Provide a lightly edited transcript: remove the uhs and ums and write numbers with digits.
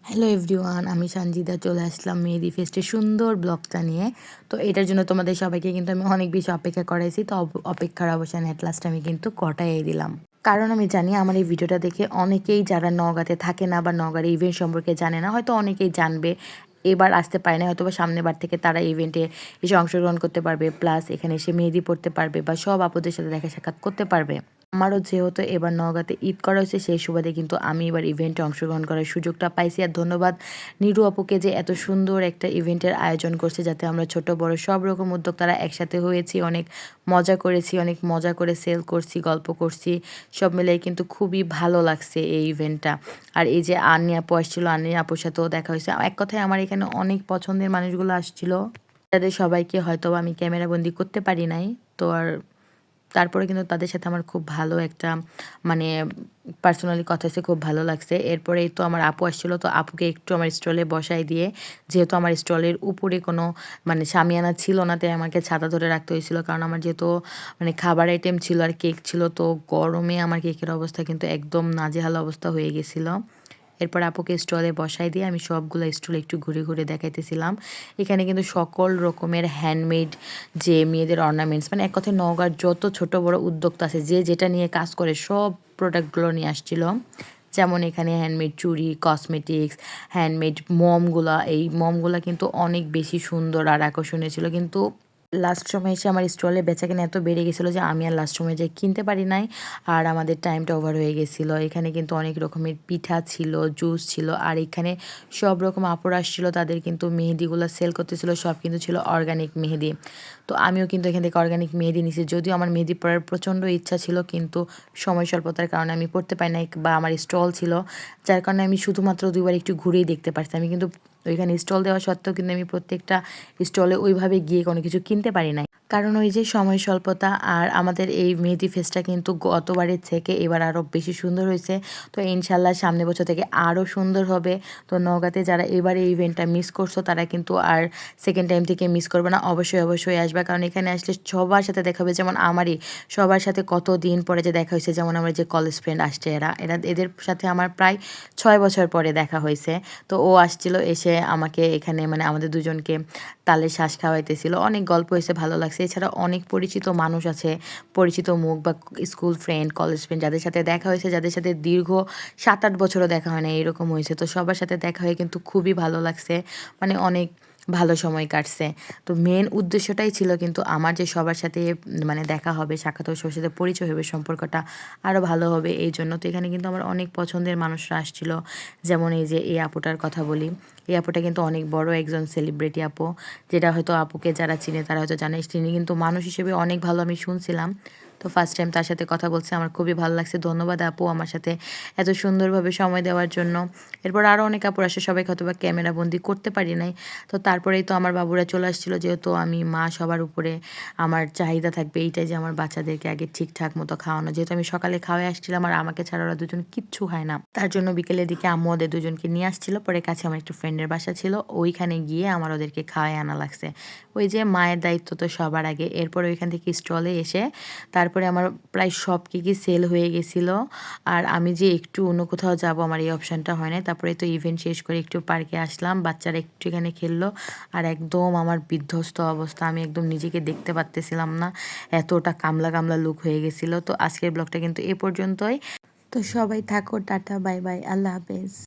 Hello everyone, আমি সঞ্জিদা চলে আসলাম মেহেদি ফেস্টের সুন্দর ব্লগটা নিয়ে। তো এটার জন্য তোমাদের সবাইকে কিন্তু আমি অনেক বেশি অপেক্ষা করাইছি। তো অপেক্ষার অবসান এট লাস্ট আমি কিন্তু কটাই দিলাম। কারণ আমি জানি আমার এই ভিডিওটা দেখে অনেকেই যারা নওগাঁতে থাকে না বা নওগাঁর ইভেন্ট সম্পর্কে জানে না, হয়তো অনেকেই জানবে। এবার আসতে পারে না, হয়তো বা সামনের বার থেকে তারা ইভেন্টে এসে অংশগ্রহণ করতে পারবে, প্লাস এখানে এসে মেহেদি পড়তে পারবে বা সব আপুদের সাথে দেখা সাক্ষাৎ করতে পারবে। আমারও যেহেতু এবার নওগাঁতে ঈদ করা হয়েছে, সেই সুবাদে কিন্তু আমি এবার ইভেন্টে অংশগ্রহণ করার সুযোগটা পাইছি। আর ধন্যবাদ নিরু আপুকে যে এত সুন্দর একটা ইভেন্টের আয়োজন করছে, যাতে আমরা ছোট বড় সব রকম উদ্যোক্তারা একসাথে হয়েছি, অনেক মজা করেছি, অনেক মজা করে সেল করছি, গল্প করছি। সব মিলিয়ে কিন্তু খুবই ভালো লাগছে এই ইভেন্টটা। আর এই যে আন্নি আপু আসছিল, আন্নি আপুর সাথেও দেখা হয়েছে। এক কথায় আমার এখানে অনেক পছন্দের মানুষগুলো আসছিল, তাদের সবাইকে হয়তো আমি ক্যামেরা বন্দি করতে পারি নাই। তো আর তারপরে কিন্তু তাদের সাথে আমার খুব ভালো একটা মানে পার্সোনালি কথা হয়েছে, খুব ভালো লাগছে। এরপরেই তো আমার আপু আসছিলো, তো আপুকে একটু আমার স্টলে বসাই দিয়ে, যেহেতু আমার স্টলের উপরে কোনো মানে শামিয়ানা ছিল না, তাই আমাকে ছাতা ধরে রাখতে হয়েছিল। কারণ আমার যেহেতু মানে খাবার আইটেম ছিল আর কেক ছিল, তো গরমে আমার কেকের অবস্থা কিন্তু একদম নাজেহাল অবস্থা হয়ে গেছিলো। এরপর আপুকে স্টলে বসাই দিয়ে আমি সবগুলো স্টল একটু ঘুরে ঘুরে দেখাইতেছিলাম। এখানে কিন্তু সকল রকমের হ্যান্ডমেড যে মেয়েদের অর্নামেন্টস, মানে এক কথায় নওগাঁর যত ছোট বড় উদ্যোক্তা আছে, যে যেটা নিয়ে কাজ করে, সব প্রোডাক্টগুলো নিয়ে আসছিল। যেমন এখানে হ্যান্ডমেড চুড়ি, কসমেটিক্স, হ্যান্ডমেড মমগুলা, এই মমগুলা কিন্তু অনেক বেশি সুন্দর আর আকর্ষণীয় ছিল। কিন্তু লাস্ট সময় এসে আমার স্টলে বেচাকেনা এত বেড়ে গেছিলো যে আমি আর লাস্ট সময় যে কিনতে পারি নাই, আর আমাদের টাইমটা ওভার হয়ে গেছিলো। এখানে কিন্তু অনেক রকমের পিঠা ছিল, জুস ছিল, আর এখানে সব রকম আপুরা আসছিলো, তাদের কিন্তু মেহেদিগুলো সেল করতেছিল, সব কিন্তু ছিল অর্গানিক মেহেদি। তো আমিও কিন্তু এখান থেকে অর্গানিক মেহেদি নিছি, যদিও আমার মেহেদি পড়ার প্রচণ্ড ইচ্ছা ছিল, কিন্তু সময় স্বল্পতার কারণে আমি পড়তে পারি নাই, বা আমার স্টল ছিল, যার কারণে আমি শুধুমাত্র 2বার একটু ঘুরেই দেখতে পারছি। আমি কিন্তু ওইখানে স্টল দেওয়া সত্ত্বেও কিন্তু আমি প্রত্যেকটা স্টলে ওইভাবে গিয়ে কোনো কিছু কিনতে পারি নাই, কারণ ওই যে সময় স্বল্পতা। আর আমাদের এই মেহেদি ফেস্টটা কিন্তু গতবারের থেকে এবার আরও বেশি সুন্দর হয়েছে। তো ইনশাল্লাহ সামনের বছর থেকে আরও সুন্দর হবে। তো নওগাঁতে যারা এবারে এই ইভেন্টটা মিস করছো, তারা কিন্তু আর সেকেন্ড টাইম থেকে মিস করবে না, অবশ্যই অবশ্যই আসবে। কারণ এখানে আসলে সবার সাথে দেখা হবে, যেমন আমারই সবার সাথে কত দিন পরে যে দেখা হয়েছে। যেমন আমার যে কলেজ ফ্রেন্ড আসছে, এদের সাথে আমার প্রায় 6 বছর পরে দেখা হয়েছে। তো ও আসছিল, এসে আমাকে এখানে মানে আমাদের দুজনকে তালে শ্বাস খাওয়াইতেছিল, অনেক গল্প হয়েছে, ভালো লাগছে। এছাড়া অনেক পরিচিত মানুষ আছে, পরিচিত মুখ বা স্কুল ফ্রেন্ড, কলেজ ফ্রেন্ড, যাদের সাথে দেখা হয়েছে, যাদের সাথে দীর্ঘ 7-8 বছরও দেখা হয় না, এরকম হয়েছে। তো সবার সাথে দেখা হয়ে কিন্তু খুবই ভালো লাগছে, মানে অনেক ভালো সময় কাটছে। তো মেন উদ্দেশ্যটাই ছিল কিন্তু আমার যে সবার সাথে মানে দেখা হবে, সাক্ষাৎ হবে, সবার সাথে পরিচয় হবে, সম্পর্কটা আরও ভালো হবে, এই জন্য। তো এখানে কিন্তু আমার অনেক পছন্দের মানুষরা আসছিল। যেমন এই যে এই আপুটার কথা বলি, এই আপুটা কিন্তু অনেক বড় একজন সেলিব্রিটি আপু, যেটা হয়তো আপুকে যারা চিনে তারা হয়তো জানে। তিনি কিন্তু মানুষ হিসেবে অনেক ভালো, আমি শুনছিলাম। তো ফার্স্ট টাইম তার সাথে কথা বলছি, আমার খুবই ভালো লাগছে। ধন্যবাদ আপু আমার সাথে এত সুন্দরভাবে সময় দেওয়ার জন্য। এরপর আরও অনেক আপুর আসে, সবাইকে হয়তো বা ক্যামেরা বন্দি করতে পারি নাই। তো তারপরেই তো আমার বাবুরা চলে আসছিলো, যেহেতু আমি মা, সবার উপরে আমার চাহিদা থাকবে এইটাই যে আমার বাচ্চাদেরকে আগে ঠিকঠাক মতো খাওয়ানো। যেহেতু আমি সকালে খাওয়াই আসছিলাম, আর আমাকে ছাড়া ওরা দুজন কিচ্ছু খায় না, তার জন্য বিকেলের দিকে আম্মু ওদের দুজনকে নিয়ে আসছিলো। পরে কাছে আমার একটু ফ্রেন্ডের বাসা ছিল, ওইখানে গিয়ে আমার ওদেরকে খাওয়াই আনা লাগছে। ওই যে মায়ের দায়িত্ব তো সবার আগে। এরপরে ওইখান থেকে স্টলে এসে তারপরে আমার প্রায় সব কেকই সেল হয়ে গেছিলো। আর আমি যে একটু অন্য কোথাও যাব, আমার এই অপশানটা হয় নাই। তারপরে তো ইভেন্ট শেষ করে একটু পার্কে আসলাম, বাচ্চারা একটু এখানে খেললো। আর একদম আমার বিধ্বস্ত অবস্থা, আমি একদম নিজেকে দেখতে পারতেছিলাম না, এতটা কামলা কামলা লুক হয়ে গেছিলো। তো আজকের ব্লগটা কিন্তু এ পর্যন্তই। তো সবাই থাকো, টাটা, বাই বাই, আল্লাহ হাফেজ।